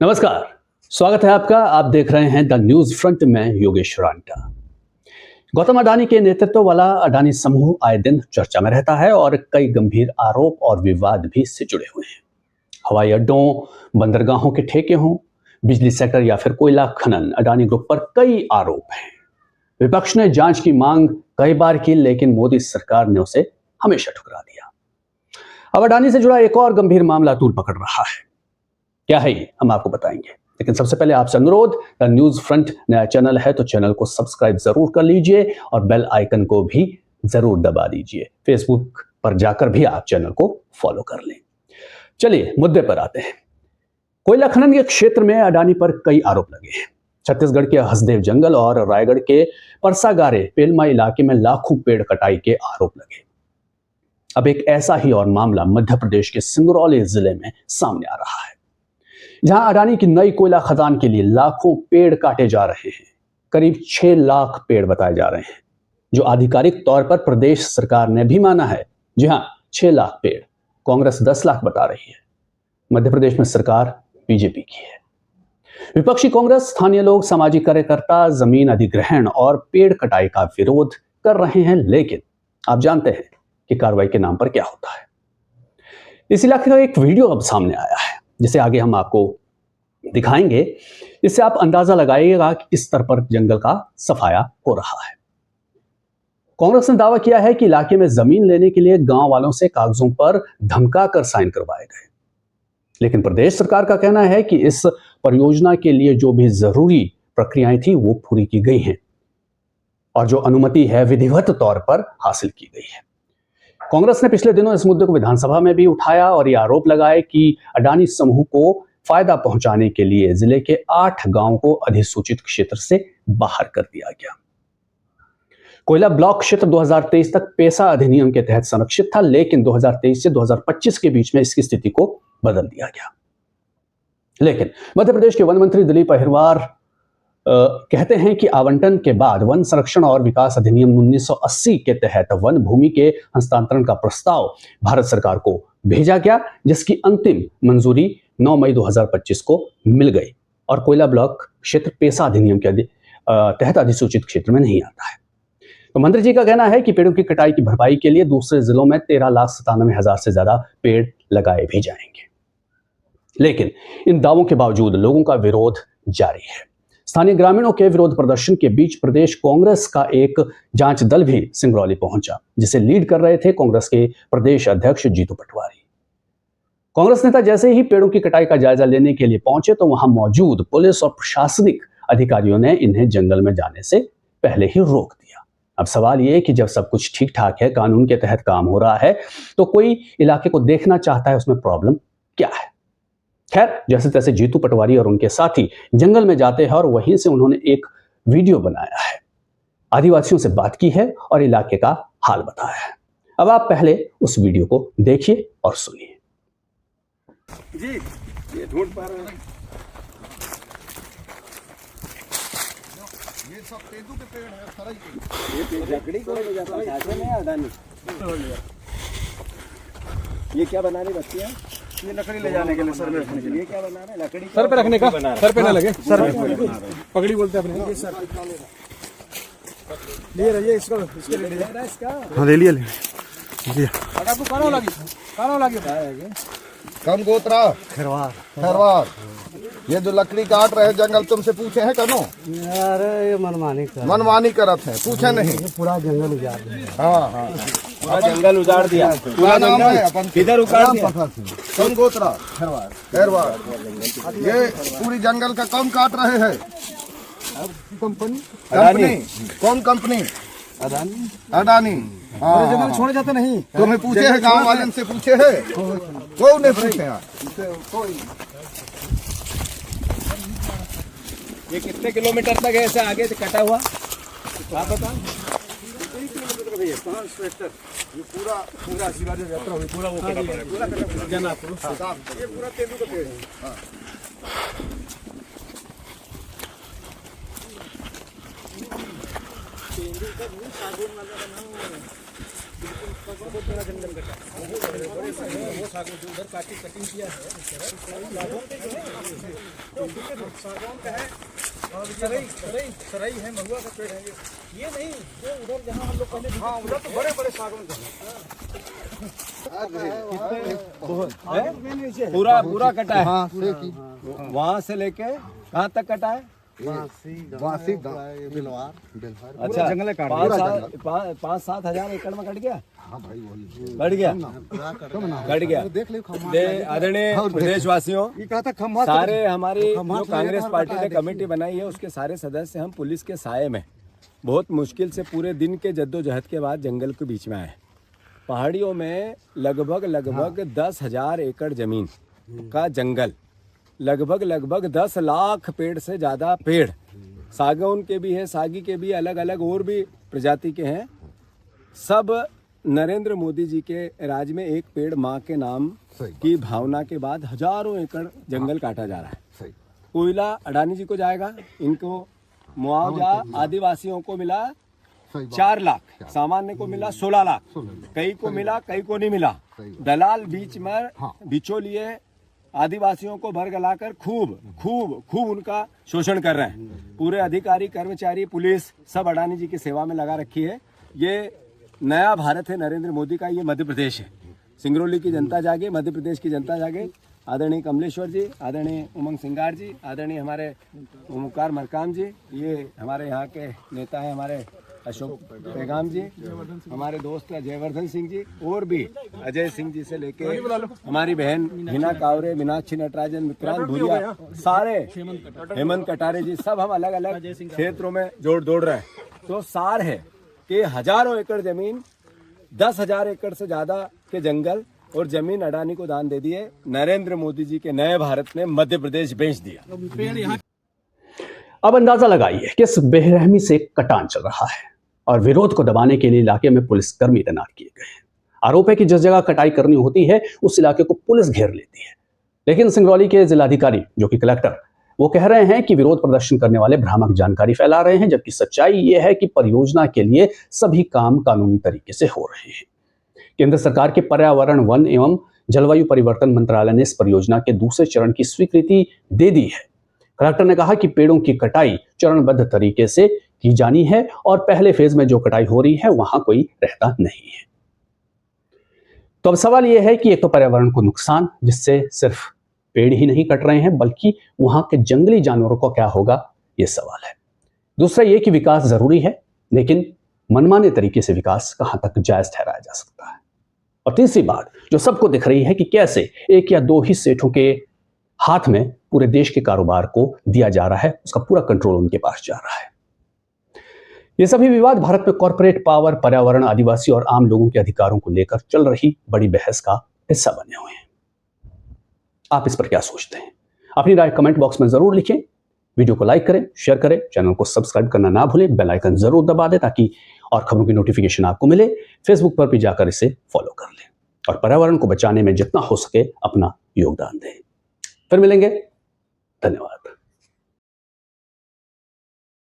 नमस्कार, स्वागत है आपका। आप देख रहे हैं द न्यूज फ्रंट में योगेश रांटा। गौतम अडानी के नेतृत्व वाला अडानी समूह आए दिन चर्चा में रहता है और कई गंभीर आरोप और विवाद भी इससे जुड़े हुए हैं। हवाई अड्डों, बंदरगाहों के ठेके हों, बिजली सेक्टर या फिर कोयला खनन, अडानी ग्रुप पर कई आरोप हैं। विपक्ष ने जांच की मांग कई बार की, लेकिन मोदी सरकार ने उसे हमेशा ठुकरा दिया। अब अडानी से जुड़ा एक और गंभीर मामला तूल पकड़ रहा है। क्या है ये, हम आपको बताएंगे, लेकिन सबसे पहले आपसे अनुरोध, द न्यूज फ्रंट नया चैनल है तो चैनल को सब्सक्राइब जरूर कर लीजिए और बेल आइकन को भी जरूर दबा दीजिए। फेसबुक पर जाकर भी आप चैनल को फॉलो कर लें। चलिए मुद्दे पर आते हैं। कोयला खनन के क्षेत्र में अडानी पर कई आरोप लगे हैं। छत्तीसगढ़ के हसदेव जंगल और रायगढ़ के परसागारे पेलमा इलाके में लाखों पेड़ कटाई के आरोप लगे। अब एक ऐसा ही और मामला मध्य प्रदेश के सिंगरौली जिले में सामने आ रहा है, जहां अडानी की नई कोयला खदान के लिए लाखों पेड़ काटे जा रहे हैं। करीब 6 लाख पेड़ बताए जा रहे हैं, जो आधिकारिक तौर पर प्रदेश सरकार ने भी माना है। जी हां, 6 लाख पेड़, कांग्रेस 10 लाख बता रही है। मध्य प्रदेश में सरकार बीजेपी की है। विपक्षी कांग्रेस, स्थानीय लोग, सामाजिक कार्यकर्ता जमीन अधिग्रहण और पेड़ कटाई का विरोध कर रहे हैं, लेकिन आप जानते हैं कि कार्रवाई के नाम पर क्या होता है। इस इलाके का एक वीडियो अब सामने आया है, जिसे आगे हम आपको दिखाएंगे। इससे आप अंदाजा लगाइएगा कि किस स्तर पर जंगल का सफाया हो रहा है। कांग्रेस ने दावा किया है कि इलाके में जमीन लेने के लिए गांव वालों से कागजों पर धमकाकर साइन करवाए गए, लेकिन प्रदेश सरकार का कहना है कि इस परियोजना के लिए जो भी जरूरी प्रक्रियाएं थी वो पूरी की गई हैं और जो अनुमति है विधिवत तौर पर हासिल की गई है। कांग्रेस ने पिछले दिनों इस मुद्दे को विधानसभा में भी उठाया और ये आरोप लगाए कि अडानी समूह को फायदा पहुंचाने के लिए जिले के 8 गांवों को अधिसूचित क्षेत्र से बाहर कर दिया गया। कोयला ब्लॉक क्षेत्र 2023 तक पेसा अधिनियम के तहत संरक्षित था, लेकिन 2023 से 2025 के बीच में इसकी स्थिति को बदल दिया गया। लेकिन मध्य प्रदेश के वन मंत्री दिलीप अहिरवार कहते हैं कि आवंटन के बाद वन संरक्षण और विकास अधिनियम 1980 के तहत वन भूमि के हस्तांतरण का प्रस्ताव भारत सरकार को भेजा गया, जिसकी अंतिम मंजूरी 9 मई 2025 को मिल गई और कोयला ब्लॉक क्षेत्र पेसा अधिनियम के तहत अधिसूचित क्षेत्र में नहीं आता है। तो मंत्री जी का कहना है कि पेड़ों की कटाई की भरपाई के लिए दूसरे जिलों में 13,97,000 से ज्यादा पेड़ लगाए भी जाएंगे, लेकिन इन दावों के बावजूद लोगों का विरोध जारी है। स्थानीय ग्रामीणों के विरोध प्रदर्शन के बीच प्रदेश कांग्रेस का एक जांच दल भी सिंगरौली पहुंचा, जिसे लीड कर रहे थे कांग्रेस के प्रदेश अध्यक्ष जीतू पटवारी। कांग्रेस नेता जैसे ही पेड़ों की कटाई का जायजा लेने के लिए पहुंचे तो वहां मौजूद पुलिस और प्रशासनिक अधिकारियों ने इन्हें जंगल में जाने से पहले ही रोक दिया। अब सवाल यह है कि जब सब कुछ ठीक ठाक है, कानून के तहत काम हो रहा है, तो कोई इलाके को देखना चाहता है, उसमें प्रॉब्लम क्या है? खैर, जैसे तैसे जीतू पटवारी और उनके साथी जंगल में जाते हैं और वहीं से उन्होंने एक वीडियो बनाया है, आदिवासियों से बात की है और इलाके का हाल बताया है। अब आप पहले उस वीडियो को देखिए और सुनिए। जी, ये ढूंढ पा रहे हैं। ये सब तेंदू के पेड़ है, फराई के। ये लकड़ी को ले जाता है, शासन है अडानी। ये क्या बनाने बच्चे हैं? ये लकड़ी ले जाने के लिए, सर में रखने के लिए। क्या बना रहे हैं? लकड़ी सर पे रखने का, सर पे ना लगे, सर पगड़ी बोलते हैं अपने। ये सर ले रही है इसको, इसके ले जा रहा है इसका। हां, ले लिया, ले लिया। आपको कानो लगी कम गोत्रा खैरवार ये जो लकड़ी काट रहे हैं जंगल, तुमसे पूछे हैं कनो? यार ये मनमानी करत है, पूछे नहीं। पूरा जंगल उजाड़ दिया। हाँ, पूरा जंगल उजाड़ दिया। पूरा नाम है अपन किधर उखाड़ दिया? कम गोत्रा खैरवार ये पूरी जंगल का कम काट रहे हैं। कंपनी कौन कंपनी? अडानी। हाँ, जंगल छोड़े जाते नहीं। तुम्हें पूछे है, गाँव वाले से पूछे है? कौन ने पूछे? ये कितने किलोमीटर तक है ऐसे आगे से कटा हुआ? आप बताओ। 5 हेक्टर। ये पूरा आशीर्वाद यात्रा हुई, पूरा वो कटा पड़ा है, पूरा जनापुर। ये पूरा तेंदू का पेड़ है। तेंदू का भी सागौन वाला बना हुआ है। बिल्कुल पूरा जंगल कटा। वो सागौन जो उधर काटी कटिंग किया है, सराई है, महुआ का पेड़ है ये नहीं जो उधर जहाँ हम लोग पहले, हाँ उधर तो बड़े बड़े सागौन पूरा पूरा कटा है। हाँ वहाँ से लेके कहाँ तक कटा है? वासी बिलवार अच्छा, जंगल काट 5-7 हजार एकड़ में कट गया। हाँ भाई वही कट गया देख लो आदरणीय प्रदेशवासियों, ये कहा था खम्भा सारे हमारी जो कांग्रेस पार्टी ने कमेटी बनाई है उसके सारे सदस्य हम पुलिस के साये में बहुत मुश्किल से पूरे दिन के जद्दोजहद के बाद जंगल के बीच में आए। पहाड़ियों में लगभग 10,000 एकड़ जमीन का जंगल, लगभग 10 लाख पेड़ से ज़्यादा पेड़, सागौन के भी है, सागी के भी, अलग अलग और भी प्रजाति के हैं। सब नरेंद्र मोदी जी के राज में एक पेड़ माँ के नाम की भावना के बाद हजारों एकड़ जंगल काटा जा रहा है। कोयला अडानी जी को जाएगा, इनको मुआवजा आदिवासियों को मिला 4 लाख, सामान्य को मिला 16 लाख, कई को मिला कई को नहीं मिला। दलाल बीच में बिचौलिए आदिवासियों को भरगलाकर खूब उनका शोषण कर रहे हैं। पूरे अधिकारी, कर्मचारी, पुलिस सब अडानी जी की सेवा में लगा रखी है। ये नया भारत है नरेंद्र मोदी का, ये मध्य प्रदेश है। सिंगरौली की जनता जागे, मध्य प्रदेश की जनता जागे। आदरणीय कमलेश्वर जी, आदरणीय उमंग सिंगार जी, आदरणीय हमारे ओमकार मरकाम जी, ये हमारे यहाँ के नेता हैं, हमारे अशोक पैगाम जी, हमारे दोस्त जयवर्धन सिंह जी, और भी अजय सिंह जी से लेके हमारी बहन हिना कावरे, मीनाक्षी नटराजन, विक्रांत भूरिया, सारे हेमंत कटारे जी, सब हम अलग अलग क्षेत्रों में जोड़ दौड़ रहे हैं। तो सार है कि हजारों एकड़ जमीन, 10,000 एकड़ से ज्यादा के जंगल और जमीन अडानी को दान दे दिए। नरेंद्र मोदी जी के नए भारत ने मध्य प्रदेश बेच दिया। अब अंदाजा लगाइए किस बेरहमी से कटान चल रहा है और विरोध को दबाने के लिए इलाके में पुलिसकर्मी तैनात किए गए हैं। आरोप है कि जिस जगह कटाई करनी होती है उस इलाके को पुलिस घेर लेती है। लेकिन सिंगरौली के जिलाधिकारी जो कि कलेक्टर, वो कह रहे हैं कि विरोध प्रदर्शन करने वाले भ्रामक जानकारी फैला रहे हैं, जबकि सच्चाई ये है कि परियोजना के लिए सभी काम कानूनी तरीके से हो रहे हैं। केंद्र सरकार के पर्यावरण, वन एवं जलवायु परिवर्तन मंत्रालय ने इस परियोजना के दूसरे चरण की स्वीकृति दे दी है। कलेक्टर ने कहा कि पेड़ों की कटाई चरणबद्ध तरीके से की जानी है और पहले फेज में जो कटाई हो रही है वहां कोई रहता नहीं है। तो अब सवाल यह है कि एक तो पर्यावरण को नुकसान, जिससे सिर्फ पेड़ ही नहीं कट रहे हैं बल्कि वहां के जंगली जानवरों को क्या होगा, यह सवाल है। दूसरा यह कि विकास जरूरी है, लेकिन मनमाने तरीके से विकास कहां तक जायज ठहराया जा सकता है। और तीसरी बात जो सबको दिख रही है कि कैसे एक या दो ही सेठों के हाथ में पूरे देश के कारोबार को दिया जा रहा है, उसका पूरा कंट्रोल उनके पास जा रहा है। ये सभी विवाद भारत में कॉर्पोरेट पावर, पर्यावरण, आदिवासी और आम लोगों के अधिकारों को लेकर चल रही बड़ी बहस का हिस्सा बने हुए हैं। आप इस पर क्या सोचते हैं? अपनी राय कमेंट बॉक्स में जरूर लिखें। वीडियो को लाइक करें, शेयर करें, चैनल को सब्सक्राइब करना ना भूलें, बेल आइकन जरूर दबा दें ताकि और खबरों की नोटिफिकेशन आपको मिले। फेसबुक पर भी जाकर इसे फॉलो कर लें और पर्यावरण को बचाने में जितना हो सके अपना योगदान दें। फिर मिलेंगे। धन्यवाद।